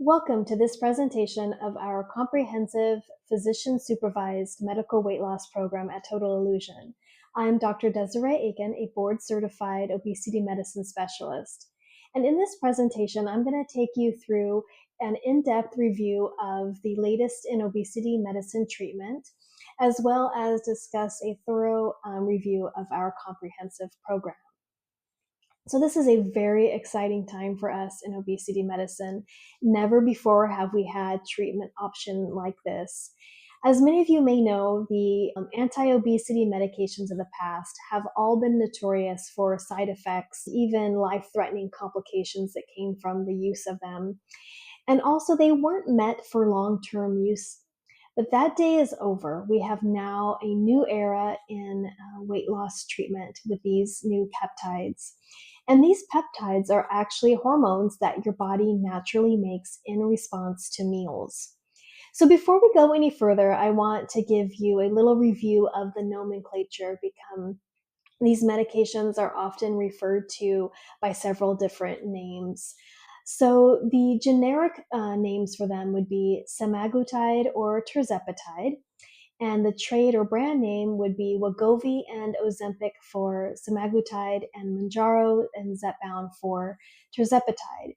Welcome to this presentation of our comprehensive physician-supervised medical weight loss program at Total Illusion. I'm Dr. Desiree Aiken, a board-certified obesity medicine specialist. And in this presentation, I'm going to take you through an in-depth review of the latest in obesity medicine treatment, as well as discuss a thorough review of our comprehensive program. So this is a very exciting time for us in obesity medicine. Never before have we had treatment option like this. As many of you may know, the anti-obesity medications of the past have all been notorious for side effects, even life-threatening complications that came from the use of them. And also they weren't meant for long-term use. But that day is over. We have now a new era in weight loss treatment with these new peptides. And these peptides are actually hormones that your body naturally makes in response to meals. So before we go any further, I want to give you a little review of the nomenclature because these medications are often referred to by several different names. So the generic names for them would be semaglutide or tirzepatide, and the trade or brand name would be Wegovy and Ozempic for semaglutide, and Mounjaro and Zepbound for tirzepatide.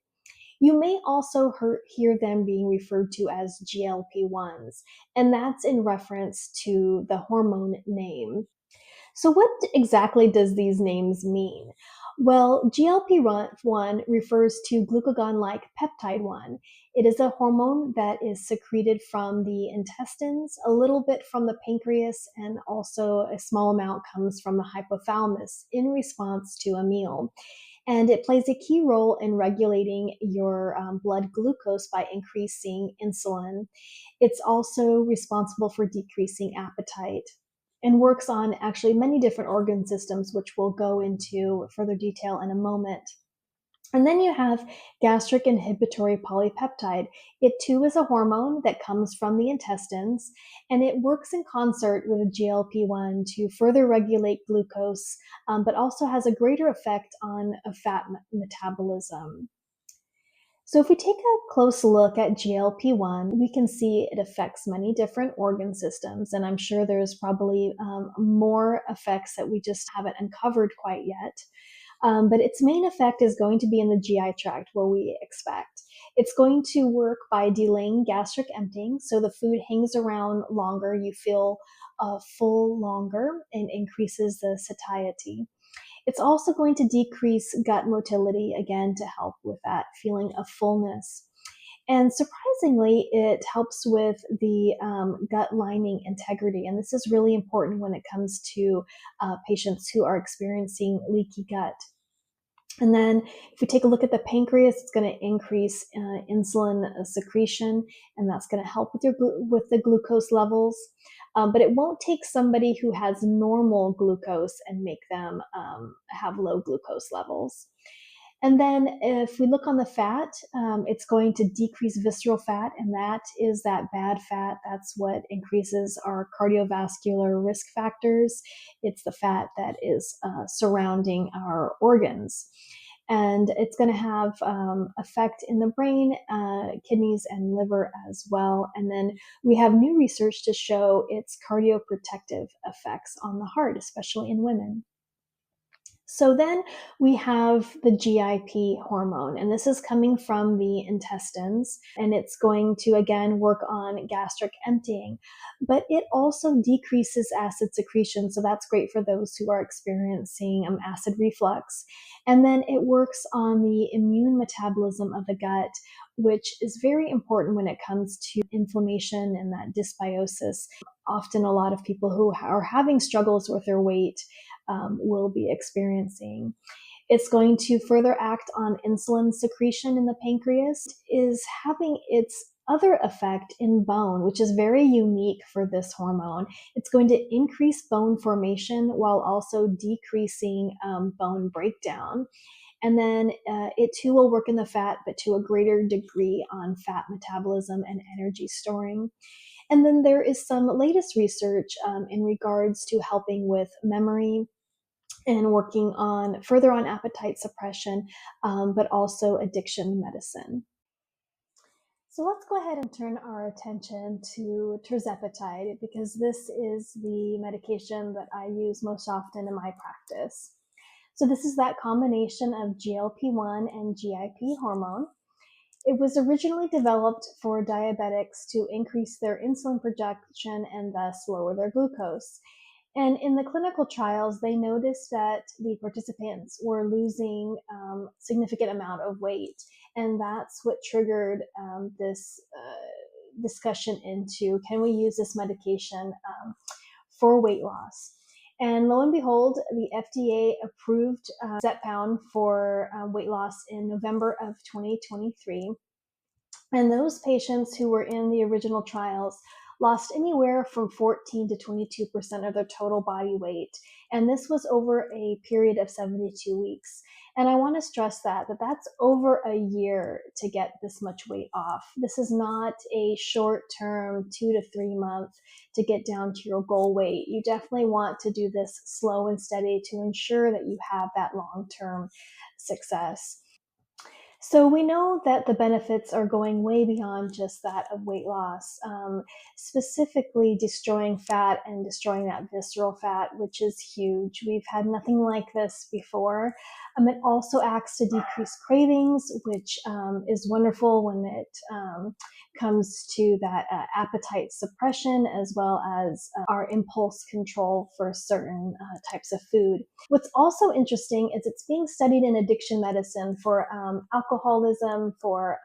You may also hear them being referred to as GLP-1s, and that's in reference to the hormone name. So what exactly does these names mean? Well, GLP-1 refers to glucagon-like peptide 1. It is a hormone that is secreted from the intestines, a little bit from the pancreas, and also a small amount comes from the hypothalamus in response to a meal. And it plays a key role in regulating your blood glucose by increasing insulin. It's also responsible for decreasing appetite and works on actually many different organ systems, which we'll go into further detail in a moment. And then you have gastric inhibitory polypeptide. It too is a hormone that comes from the intestines, and it works in concert with GLP-1 to further regulate glucose, but also has a greater effect on fat metabolism. So if we take a close look at GLP-1, we can see it affects many different organ systems, and I'm sure there's probably more effects that we just haven't uncovered quite yet. But its main effect is going to be in the GI tract, where we expect. It's going to work by delaying gastric emptying, so the food hangs around longer, you feel full longer, and increases the satiety. It's also going to decrease gut motility, again, to help with that feeling of fullness. And surprisingly, it helps with the gut lining integrity. And this is really important when it comes to patients who are experiencing leaky gut. And then if we take a look at the pancreas, it's going to increase insulin secretion, and that's going to help with the glucose levels. But it won't take somebody who has normal glucose and make them have low glucose levels. And then if we look on the fat, it's going to decrease visceral fat, and that is that bad fat. That's what increases our cardiovascular risk factors. It's the fat that is surrounding our organs. And it's going to have effect in the brain, kidneys, and liver as well. And then we have new research to show its cardioprotective effects on the heart, especially in women. So then we have the GIP hormone, and this is coming from the intestines, and it's going to again work on gastric emptying, but it also decreases acid secretion. So that's great for those who are experiencing acid reflux. And then it works on the immune metabolism of the gut, which is very important when it comes to inflammation and that dysbiosis. Often a lot of people who are having struggles with their weight will be experiencing. It's going to further act on insulin secretion in the pancreas, is having its other effect in bone, which is very unique for this hormone. It's going to increase bone formation while also decreasing bone breakdown. And then it too will work in the fat, but to a greater degree on fat metabolism and energy storing. And then there is some latest research in regards to helping with memory and working on further on appetite suppression, but also addiction medicine. So let's go ahead and turn our attention to tirzepatide because this is the medication that I use most often in my practice. So this is that combination of GLP-1 and GIP hormone. It was originally developed for diabetics to increase their insulin production and thus lower their glucose. And in the clinical trials, they noticed that the participants were losing significant amount of weight, and that's what triggered this discussion into can we use this medication for weight loss. And lo and behold, the FDA approved Zepbound for weight loss in November of 2023. And those patients who were in the original trials lost anywhere from 14 to 22% of their total body weight. And this was over a period of 72 weeks. And I want to stress that that's over a year to get this much weight off. This is not a short term 2 to 3 month to get down to your goal weight. You definitely want to do this slow and steady to ensure that you have that long term success. So we know that the benefits are going way beyond just that of weight loss, specifically destroying fat and destroying that visceral fat, which is huge. We've had nothing like this before. It also acts to decrease cravings, which is wonderful when it comes to that appetite suppression as well as our impulse control for certain types of food. What's also interesting is it's being studied in addiction medicine for alcoholism, for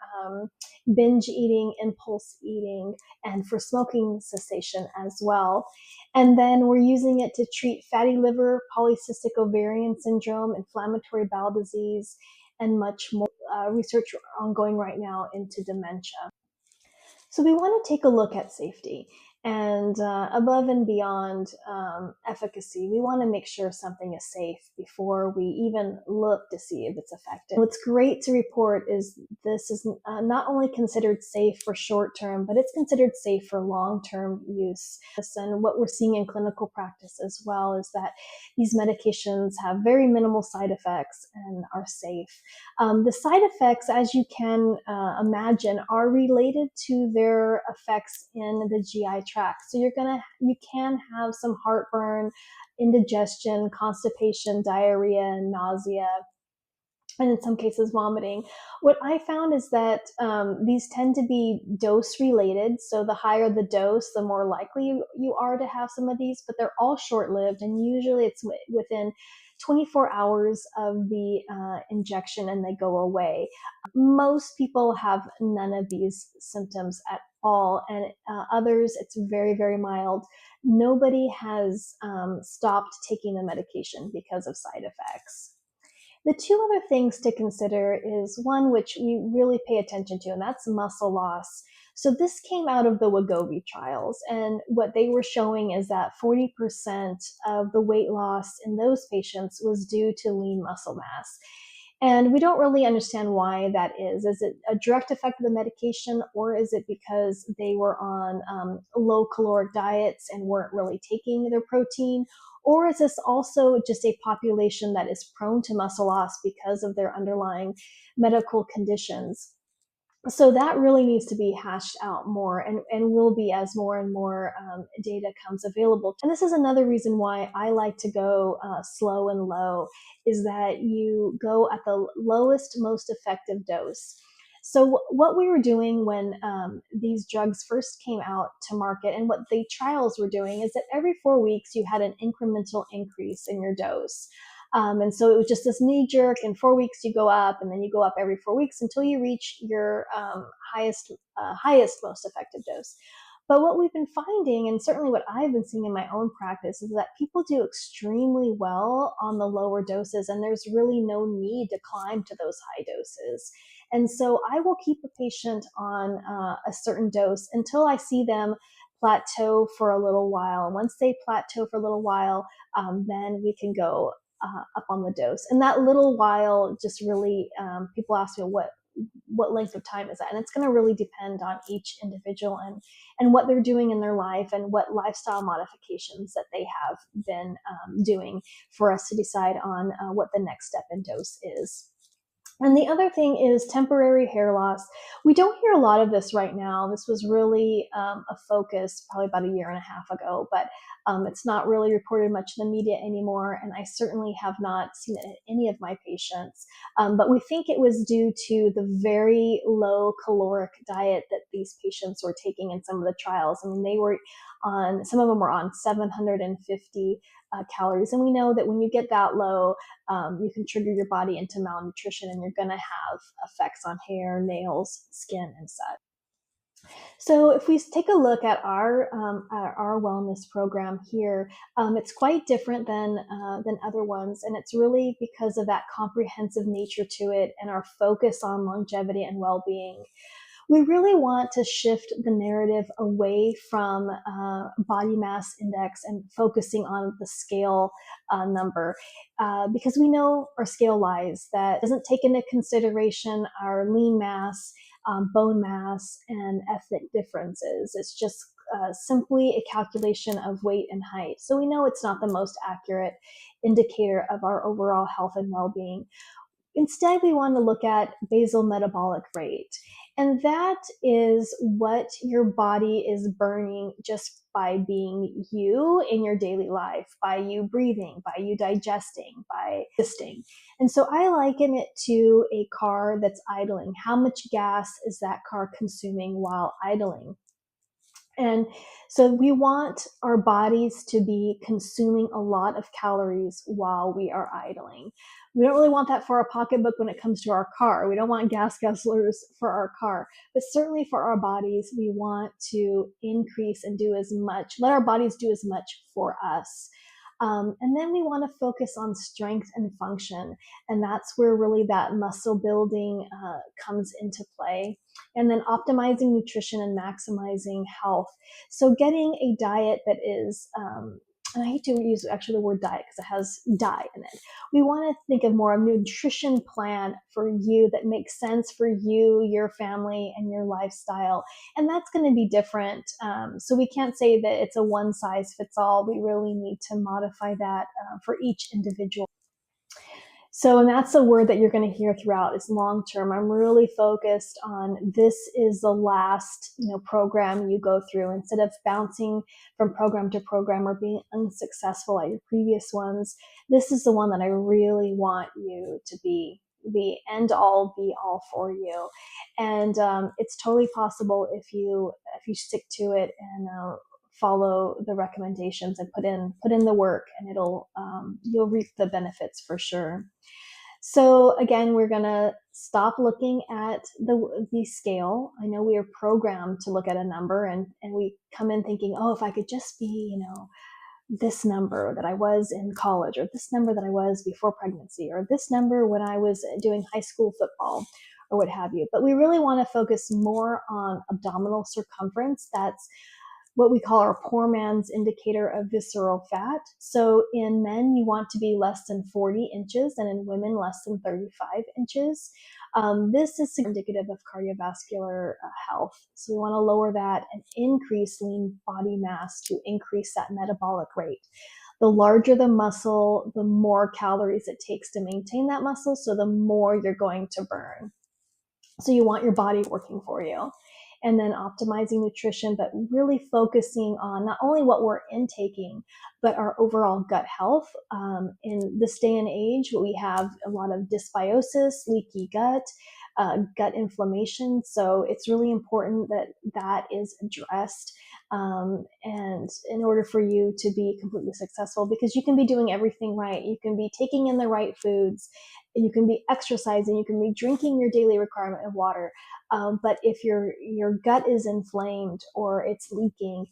binge eating, impulse eating, and for smoking cessation as well. And then we're using it to treat fatty liver, polycystic ovarian syndrome, inflammatory bowel disease, and much more. Research ongoing right now into dementia. So we want to take a look at safety and above and beyond efficacy, we want to make sure something is safe before we even look to see if it's effective. What's great to report is this is not only considered safe for short term, but it's considered safe for long term use. And what we're seeing in clinical practice as well is that these medications have very minimal side effects and are safe. The side effects, as you can imagine, are related to their effects in the GI tract. So you can have some heartburn, indigestion, constipation, diarrhea, nausea, and in some cases vomiting. What I found is that these tend to be dose related. So the higher the dose, the more likely you are to have some of these, but they're all short lived. And usually it's within 24 hours of the injection and they go away. Most people have none of these symptoms at all. And others, it's very, very mild. Nobody has stopped taking the medication because of side effects. The two other things to consider is one which we really pay attention to, and that's muscle loss. So this came out of the Wegovy trials, and what they were showing is that 40% of the weight loss in those patients was due to lean muscle mass. And we don't really understand why that is. Is it a direct effect of the medication, or is it because they were on low caloric diets and weren't really taking their protein? Or is this also just a population that is prone to muscle loss because of their underlying medical conditions? So that really needs to be hashed out more and will be as more and more data comes available. And this is another reason why I like to go slow and low, is that you go at the lowest, most effective dose. So what we were doing when these drugs first came out to market, and what the trials were doing, is that every 4 weeks you had an incremental increase in your dose. And so it was just this knee jerk. In 4 weeks, you go up, and then you go up every 4 weeks until you reach your highest, most effective dose. But what we've been finding, and certainly what I've been seeing in my own practice, is that people do extremely well on the lower doses, and there's really no need to climb to those high doses. And so I will keep a patient on a certain dose until I see them plateau for a little while. And once they plateau for a little while, then we can go up on the dose. And that little while just really, people ask me what length of time is that, and it's going to really depend on each individual and what they're doing in their life and what lifestyle modifications that they have been doing for us to decide on what the next step in dose is. And the other thing is temporary hair loss. We don't hear a lot of this right now. This was really a focus probably about a year and a half ago, but it's not really reported much in the media anymore. And I certainly have not seen it in any of my patients. But we think it was due to the very low caloric diet that these patients were taking in some of the trials. I mean, some of them were on 750 calories. And we know that when you get that low, you can trigger your body into malnutrition, and you're going to have effects on hair, nails, skin, and such. So if we take a look at our wellness program here, it's quite different than other ones, and it's really because of that comprehensive nature to it and our focus on longevity and well-being. We really want to shift the narrative away from body mass index and focusing on the scale number, because we know our scale lies. That doesn't take into consideration our lean mass, bone mass, and ethnic differences. It's just simply a calculation of weight and height. So we know it's not the most accurate indicator of our overall health and well-being. Instead, we want to look at basal metabolic rate. And that is what your body is burning just by being you in your daily life, by you breathing, by you digesting, by existing. And so I liken it to a car that's idling. How much gas is that car consuming while idling? And so we want our bodies to be consuming a lot of calories while we are idling. We don't really want that for our pocketbook when it comes to our car. We don't want gas guzzlers for our car, but certainly for our bodies, we want to increase and do as much, let our bodies do as much for us. And then we want to focus on strength and function. And that's where really that muscle building comes into play. And then optimizing nutrition and maximizing health. So getting a diet that is, and I hate to use actually the word diet because it has die in it. We want to think of more of a nutrition plan for you that makes sense for you, your family, and your lifestyle. And that's going to be different. So we can't say that it's a one size fits all. We really need to modify that for each individual. So, and that's a word that you're going to hear throughout is long term. I'm really focused on this is the last, program you go through instead of bouncing from program to program or being unsuccessful at your previous ones. This is the one that I really want you to be the end all be all for you. And it's totally possible if you stick to it and follow the recommendations and put in the work, and you'll reap the benefits for sure. So again, we're going to stop looking at the scale. I know we are programmed to look at a number, and we come in thinking, oh, if I could just be, this number that I was in college, or this number that I was before pregnancy, or this number when I was doing high school football, or what have you. But we really want to focus more on abdominal circumference. That's what we call our poor man's indicator of visceral fat. So in men, you want to be less than 40 inches, and in women, less than 35 inches. This is indicative of cardiovascular health. So we want to lower that and increase lean body mass to increase that metabolic rate. The larger the muscle, the more calories it takes to maintain that muscle, so the more you're going to burn. So you want your body working for you. And then optimizing nutrition, but really focusing on not only what we're intaking, but our overall gut health. In this day and age, we have a lot of dysbiosis, leaky gut, gut inflammation. So it's really important that that is addressed. And in order for you to be completely successful, because you can be doing everything right, you can be taking in the right foods, you can be exercising, you can be drinking your daily requirement of water. But if your gut is inflamed or it's leaking,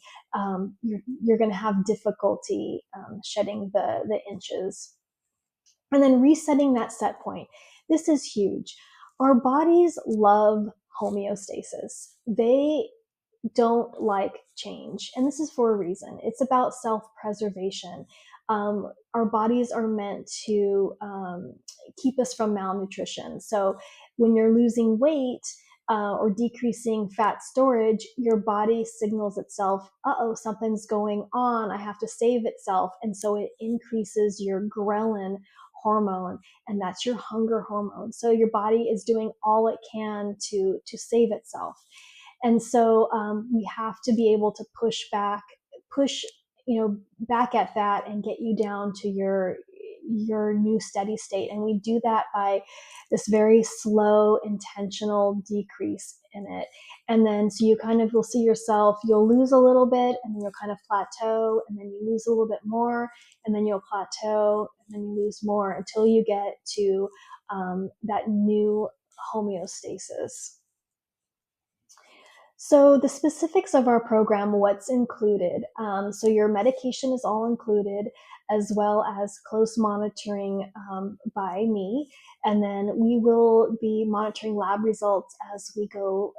you're going to have difficulty shedding the inches. And then resetting that set point. This is huge. Our bodies love homeostasis. They don't like change. And this is for a reason. It's about self-preservation. Our bodies are meant to keep us from malnutrition. So when you're losing weight or decreasing fat storage, your body signals itself, uh-oh, something's going on. I have to save itself. And so it increases your ghrelin hormone, and that's your hunger hormone. So your body is doing all it can to save itself. And so we have to be able to push back at that and get you down to your new steady state. And we do that by this very slow, intentional decrease in it. And then so you kind of will see yourself, you'll lose a little bit, and then you'll kind of plateau, and then you lose a little bit more, and then you'll plateau, and then you lose more until you get to that new homeostasis. So the specifics of our program, what's included. So your medication is all included, as well as close monitoring by me. And then we will be monitoring lab results as we go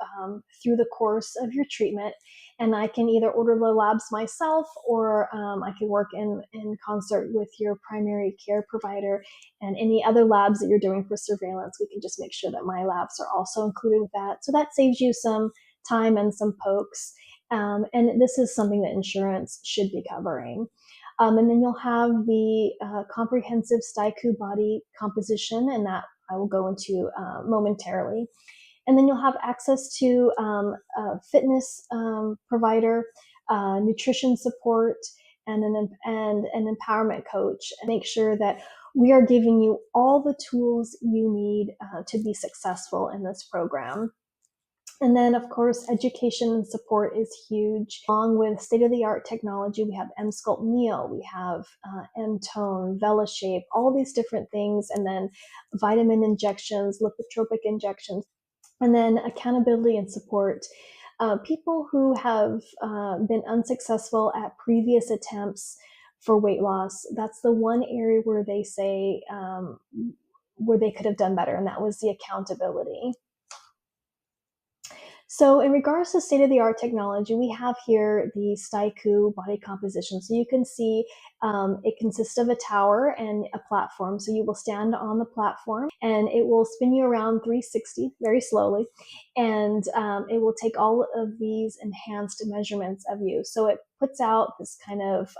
through the course of your treatment. And I can either order the labs myself, or I can work in concert with your primary care provider, and any other labs that you're doing for surveillance. We can just make sure that my labs are also included with that. So that saves you some time and some pokes. And this is something that insurance should be covering. And then you'll have the comprehensive STIKU body composition, and that I will go into momentarily. And then you'll have access to a fitness provider, nutrition support, and an empowerment coach, and make sure that we are giving you all the tools you need to be successful in this program. And then, of course, education and support is huge. Along with state-of-the-art technology, we have M-Sculpt Neo, we have M-Tone, VeloShape, all these different things, and then vitamin injections, lipotropic injections, and then accountability and support. People who have been unsuccessful at previous attempts for weight loss, that's the one area where they say where they could have done better, and that was the accountability. So in regards to state-of-the-art technology, we have here the STIKU body composition. So you can see it consists of a tower and a platform. So you will stand on the platform, and it will spin you around 360 very slowly. And it will take all of these enhanced measurements of you. So it puts out this kind of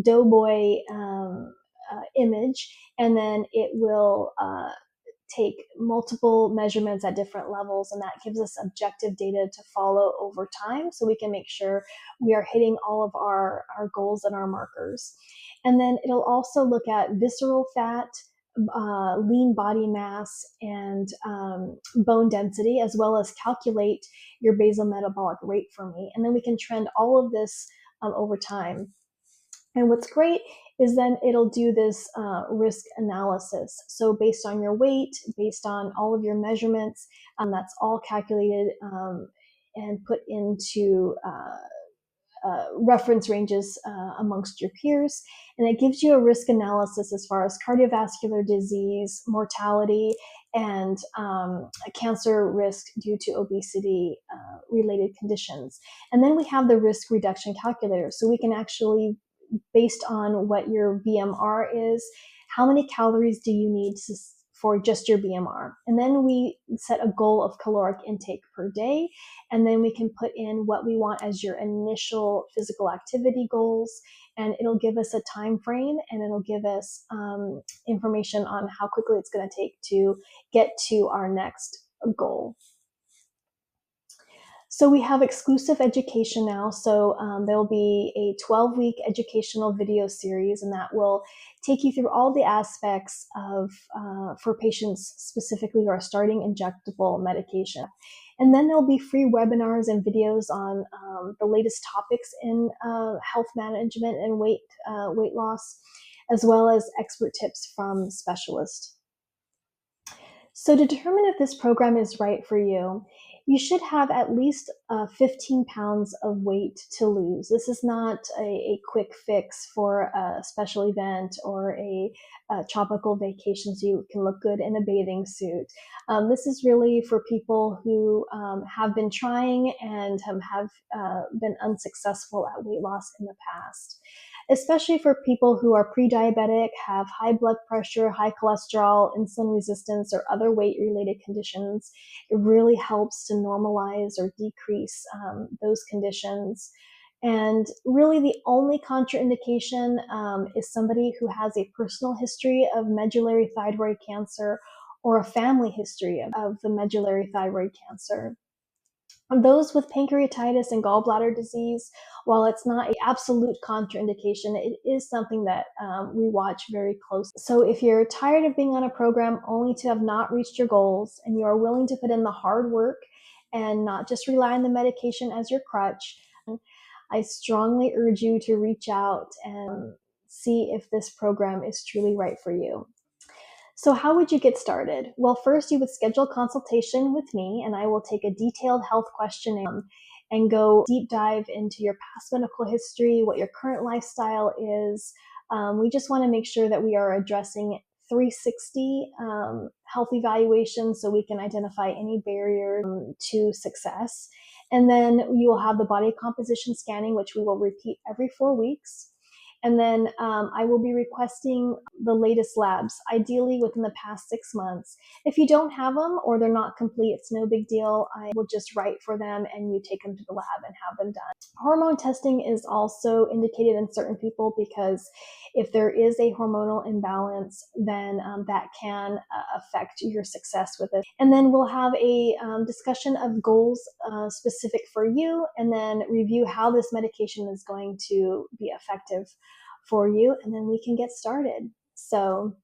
doughboy image, and then it will take multiple measurements at different levels, and that gives us objective data to follow over time, so we can make sure we are hitting all of our goals and our markers. And then it'll also look at visceral fat, lean body mass, and bone density, as well as calculate your basal metabolic rate for me. And then we can trend all of this over time. And what's great is then it'll do this risk analysis. So based on your weight, based on all of your measurements, that's all calculated and put into reference ranges amongst your peers. And it gives you a risk analysis as far as cardiovascular disease, mortality, and cancer risk due to obesity related conditions. And then we have the risk reduction calculator. So we can actually, based on what your BMR is, how many calories do you need for just your BMR? And then we set a goal of caloric intake per day. And then we can put in what we want as your initial physical activity goals. And it'll give us a time frame, and it'll give us information on how quickly it's going to take to get to our next goal. So we have exclusive education now. So there will be a 12-week educational video series, and that will take you through all the aspects of for patients specifically who are starting injectable medication. And then there'll be free webinars and videos on the latest topics in health management and weight loss, as well as expert tips from specialists. So to determine if this program is right for you, you should have at least 15 pounds of weight to lose. This is not a quick fix for a special event or a tropical vacation so you can look good in a bathing suit. This is really for people who have been trying and have been unsuccessful at weight loss in the past. Especially for people who are pre-diabetic, have high blood pressure, high cholesterol, insulin resistance, or other weight-related conditions. It really helps to normalize or decrease those conditions. And really, the only contraindication is somebody who has a personal history of medullary thyroid cancer or a family history of the medullary thyroid cancer. Those with pancreatitis and gallbladder disease, while it's not an absolute contraindication, it is something that we watch very closely. So if you're tired of being on a program only to have not reached your goals, and you are willing to put in the hard work and not just rely on the medication as your crutch, I strongly urge you to reach out and see if this program is truly right for you. So how would you get started? Well, first you would schedule a consultation with me, and I will take a detailed health questionnaire and go deep dive into your past medical history, what your current lifestyle is. We just want to make sure that we are addressing 360 health evaluations so we can identify any barriers to success. And then you will have the body composition scanning, which we will repeat every 4 weeks. And then I will be requesting the latest labs, ideally within the past 6 months. If you don't have them or they're not complete, it's no big deal. I will just write for them and you take them to the lab and have them done. Hormone testing is also indicated in certain people because if there is a hormonal imbalance, then that can affect your success with it. And then we'll have a discussion of goals specific for you, and then review how this medication is going to be effective for you, and then we can get started. So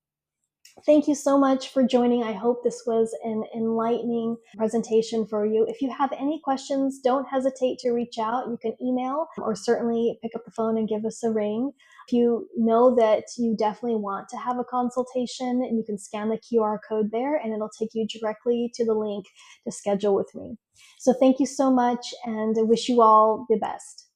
thank you so much for joining. I hope this was an enlightening presentation for you. If you have any questions, don't hesitate to reach out. You can email or certainly pick up the phone and give us a ring. If you know that you definitely want to have a consultation, and you can scan the QR code there and it'll take you directly to the link to schedule with me. So thank you so much, and I wish you all the best.